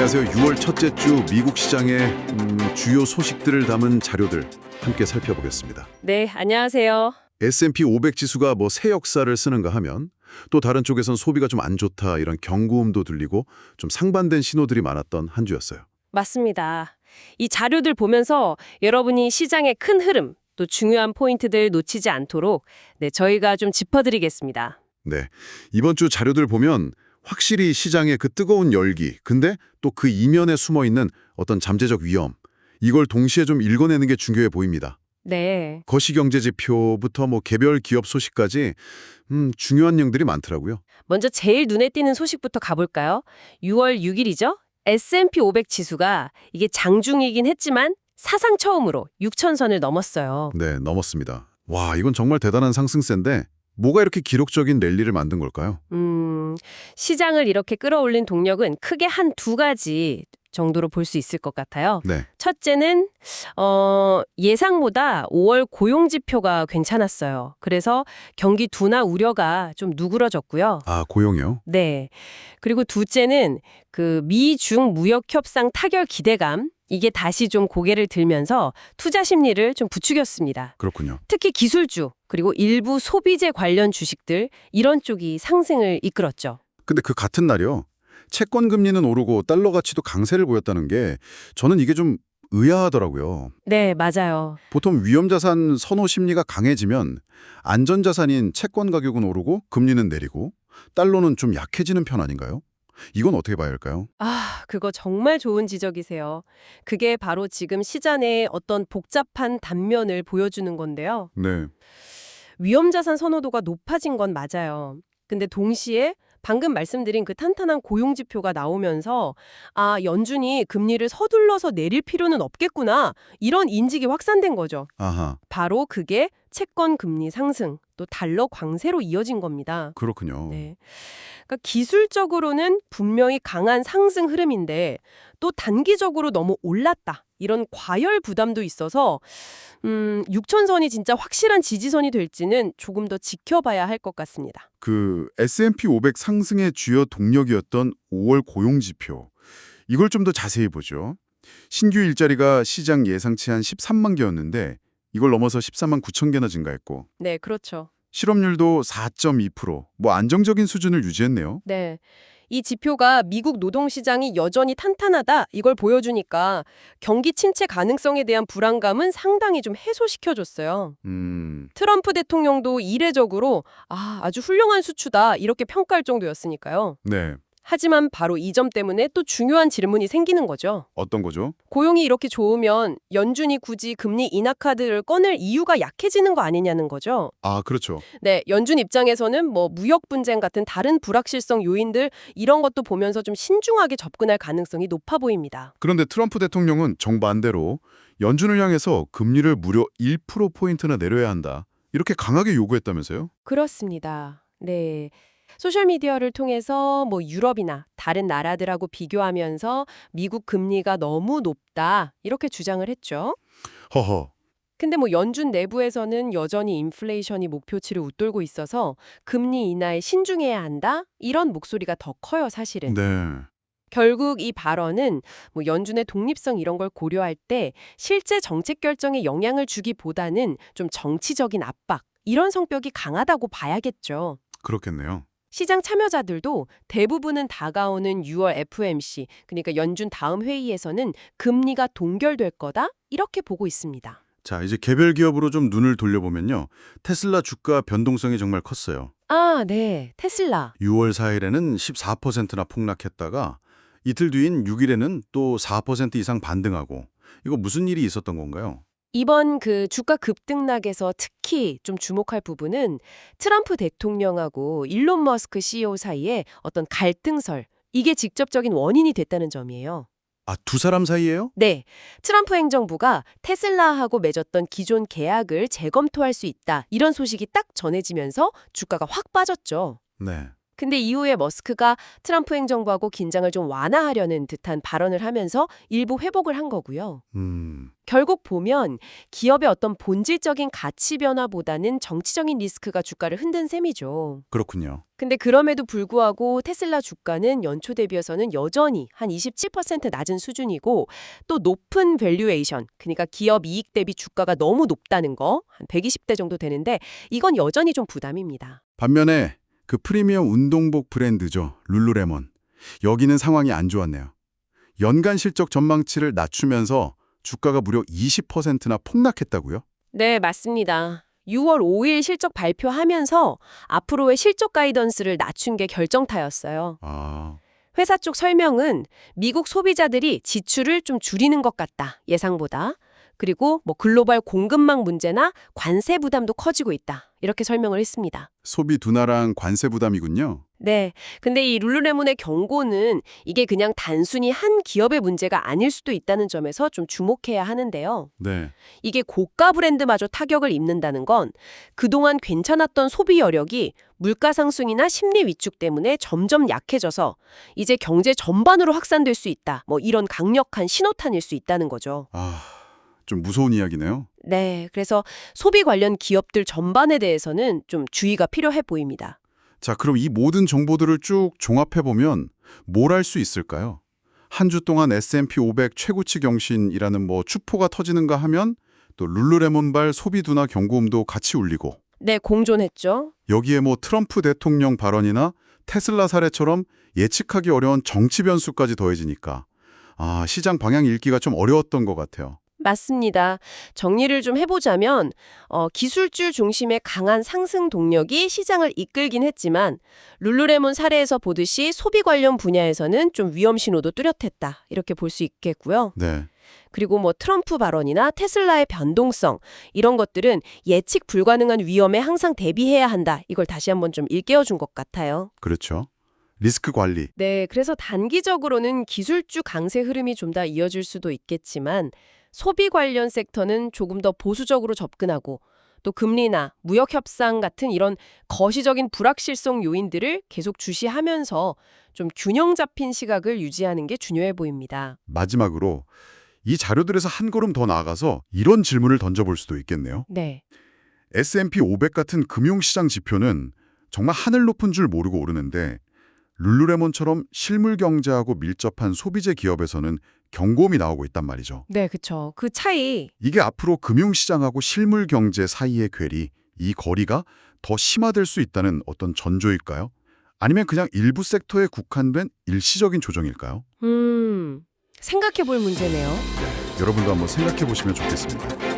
안녕하세요. 6월 첫째 주 미국 시장의 주요 소식들을 담은 자료들 함께 살펴보겠습니다. 네, 안녕하세요. S&P 500 지수가 뭐 새 역사를 쓰는가 하면 또 다른 쪽에선 소비가 좀 안 좋다 이런 경고음도 들리고 좀 상반된 신호들이 많았던 한 주였어요. 맞습니다. 이 자료들 보면서 여러분이 시장의 큰 흐름, 또 중요한 포인트들 놓치지 않도록 저희가 좀 짚어드리겠습니다. 네, 이번 주 자료들 보면 확실히 시장의 그 뜨거운 열기, 근데 또 그 이면에 숨어있는 어떤 잠재적 위험, 이걸 동시에 좀 읽어내는 게 중요해 보입니다. 네, 거시경제지표부터 뭐 개별 기업 소식까지 중요한 내용들이 많더라고요. 먼저 제일 눈에 띄는 소식부터 가볼까요? 6월 6일이죠? S&P 500 지수가 이게 장중이긴 했지만 사상 처음으로 6,000선을 넘었어요. 네, 넘었습니다. 와, 이건 정말 대단한 상승세인데 뭐가 이렇게 기록적인 랠리를 만든 걸까요? 시장을 이렇게 끌어올린 동력은 크게 한 두 가지 정도로 볼 수 있을 것 같아요. 네, 첫째는 예상보다 5월 고용 지표가 괜찮았어요. 그래서 경기 둔화 우려가 좀 누그러졌고요. 아, 고용이요? 네. 그리고 둘째는 그 미중 무역 협상 타결 기대감, 이게 다시 좀 고개를 들면서 투자 심리를 좀 부추겼습니다. 그렇군요. 특히 기술주, 그리고 일부 소비재 관련 주식들, 이런 쪽이 상승을 이끌었죠. 근데 그 같은 날이요. 채권 금리는 오르고 달러 가치도 강세를 보였다는 게 저는 이게 좀 의아하더라고요. 네, 맞아요. 보통 위험자산 선호 심리가 강해지면 안전자산인 채권 가격은 오르고 금리는 내리고 달러는 좀 약해지는 편 아닌가요? 이건 어떻게 봐야 할까요? 아, 그거 정말 좋은 지적이세요. 그게 바로 지금 시장의 어떤 복잡한 단면을 보여주는 건데요. 네. 위험자산 선호도가 높아진 건 맞아요. 근데 동시에 방금 말씀드린 그 탄탄한 고용 지표가 나오면서 아, 연준이 금리를 서둘러서 내릴 필요는 없겠구나. 이런 인식이 확산된 거죠. 아하, 바로 그게 채권 금리 상승, 또 달러 광세로 이어진 겁니다. 그렇군요. 네. 그러니까 기술적으로는 분명히 강한 상승 흐름인데 또 단기적으로 너무 올랐다. 이런 과열 부담도 있어서 6천선이 진짜 확실한 지지선이 될지는 조금 더 지켜봐야 할 것 같습니다. 그 S&P 500 상승의 주요 동력이었던 5월 고용지표. 이걸 좀 더 자세히 보죠. 신규 일자리가 시장 예상치 한 13만 개였는데 이걸 넘어서 14만 9천 개나 증가했고 네, 그렇죠. 실업률도 4.2%, 뭐 안정적인 수준을 유지했네요. 네. 이 지표가 미국 노동시장이 여전히 탄탄하다 이걸 보여주니까 경기 침체 가능성에 대한 불안감은 상당히 좀 해소시켜줬어요. 트럼프 대통령도 이례적으로 아주 훌륭한 수추다 이렇게 평가할 정도였으니까요. 네. 하지만 바로 이 점 때문에 또 중요한 질문이 생기는 거죠. 어떤 거죠? 고용이 이렇게 좋으면 연준이 굳이 금리 인하 카드를 꺼낼 이유가 약해지는 거 아니냐는 거죠. 아, 그렇죠. 네, 연준 입장에서는 뭐 무역 분쟁 같은 다른 불확실성 요인들 이런 것도 보면서 좀 신중하게 접근할 가능성이 높아 보입니다. 그런데 트럼프 대통령은 정반대로 연준을 향해서 금리를 무려 1%포인트나 내려야 한다. 이렇게 강하게 요구했다면서요? 그렇습니다. 네. 소셜미디어를 통해서 뭐 유럽이나 다른 나라들하고 비교하면서 미국 금리가 너무 높다 이렇게 주장을 했죠. 허허. 근데 뭐 연준 내부에서는 여전히 인플레이션이 목표치를 웃돌고 있어서 금리 인하에 신중해야 한다 이런 목소리가 더 커요, 사실은. 네. 결국 이 발언은 뭐 연준의 독립성 이런 걸 고려할 때 실제 정책 결정에 영향을 주기보다는 좀 정치적인 압박 이런 성격이 강하다고 봐야겠죠. 그렇겠네요. 시장 참여자들도 대부분은 다가오는 6월 FOMC, 그러니까 연준 다음 회의에서는 금리가 동결될 거다 이렇게 보고 있습니다. 자, 이제 개별 기업으로 좀 눈을 돌려보면요. 테슬라 주가 변동성이 정말 컸어요. 아, 네. 테슬라. 6월 4일에는 14%나 폭락했다가 이틀 뒤인 6일에는 또 4% 이상 반등하고 이거 무슨 일이 있었던 건가요? 이번 그 주가 급등락에서 특히 좀 주목할 부분은 트럼프 대통령하고 일론 머스크 CEO 사이에 어떤 갈등설, 이게 직접적인 원인이 됐다는 점이에요. 아, 두 사람 사이예요? 네, 트럼프 행정부가 테슬라하고 맺었던 기존 계약을 재검토할 수 있다. 이런 소식이 딱 전해지면서 주가가 확 빠졌죠. 네. 근데 이후에 머스크가 트럼프 행정부하고 긴장을 좀 완화하려는 듯한 발언을 하면서 일부 회복을 한 거고요. 결국 보면 기업의 어떤 본질적인 가치 변화보다는 정치적인 리스크가 주가를 흔든 셈이죠. 그렇군요. 근데 그럼에도 불구하고 테슬라 주가는 연초 대비해서는 여전히 한 27% 낮은 수준이고 또 높은 밸류에이션, 그러니까 기업 이익 대비 주가가 너무 높다는 거, 한 120대 정도 되는데 이건 여전히 좀 부담입니다. 반면에 그 프리미엄 운동복 브랜드죠. 룰루레몬. 여기는 상황이 안 좋았네요. 연간 실적 전망치를 낮추면서 주가가 무려 20%나 폭락했다고요? 네, 맞습니다. 6월 5일 실적 발표하면서 앞으로의 실적 가이던스를 낮춘 게 결정타였어요. 아, 회사 쪽 설명은 미국 소비자들이 지출을 좀 줄이는 것 같다, 예상보다. 그리고 글로벌 공급망 문제나 관세 부담도 커지고 있다. 이렇게 설명을 했습니다. 소비 둔화랑 관세 부담이군요. 네. 근데 이 룰루레몬의 경고는 이게 그냥 단순히 한 기업의 문제가 아닐 수도 있다는 점에서 좀 주목해야 하는데요. 네. 이게 고가 브랜드마저 타격을 입는다는 건 그동안 괜찮았던 소비 여력이 물가 상승이나 심리 위축 때문에 점점 약해져서 이제 경제 전반으로 확산될 수 있다. 이런 강력한 신호탄일 수 있다는 거죠. 아, 좀 무서운 이야기네요. 네. 그래서 소비 관련 기업들 전반에 대해서는 좀 주의가 필요해 보입니다. 자, 그럼 이 모든 정보들을 쭉 종합해보면 뭘 알 수 있을까요? 한 주 동안 S&P 500 최고치 경신이라는 추포가 터지는가 하면 또 룰루레몬발 소비 둔화 경고음도 같이 울리고 네, 공존했죠. 여기에 트럼프 대통령 발언이나 테슬라 사례처럼 예측하기 어려운 정치 변수까지 더해지니까 시장 방향 읽기가 좀 어려웠던 것 같아요. 맞습니다. 정리를 좀 해보자면 기술주 중심의 강한 상승 동력이 시장을 이끌긴 했지만 룰루레몬 사례에서 보듯이 소비 관련 분야에서는 좀 위험 신호도 뚜렷했다. 이렇게 볼 수 있겠고요. 네. 그리고 트럼프 발언이나 테슬라의 변동성 이런 것들은 예측 불가능한 위험에 항상 대비해야 한다. 이걸 다시 한번 좀 일깨워준 것 같아요. 그렇죠. 리스크 관리. 네, 그래서 단기적으로는 기술주 강세 흐름이 좀 더 이어질 수도 있겠지만 소비 관련 섹터는 조금 더 보수적으로 접근하고 또 금리나 무역 협상 같은 이런 거시적인 불확실성 요인들을 계속 주시하면서 좀 균형 잡힌 시각을 유지하는 게 중요해 보입니다. 마지막으로 이 자료들에서 한 걸음 더 나아가서 이런 질문을 던져볼 수도 있겠네요. 네. S&P 500 같은 금융시장 지표는 정말 하늘 높은 줄 모르고 오르는데 룰루레몬처럼 실물 경제하고 밀접한 소비재 기업에서는 경고음이 나오고 있단 말이죠. 네, 그렇죠. 그 차이. 이게 앞으로 금융시장하고 실물 경제 사이의 괴리, 이 거리가 더 심화될 수 있다는 어떤 전조일까요? 아니면 그냥 일부 섹터에 국한된 일시적인 조정일까요? 생각해 볼 문제네요. 여러분도 한번 생각해 보시면 좋겠습니다.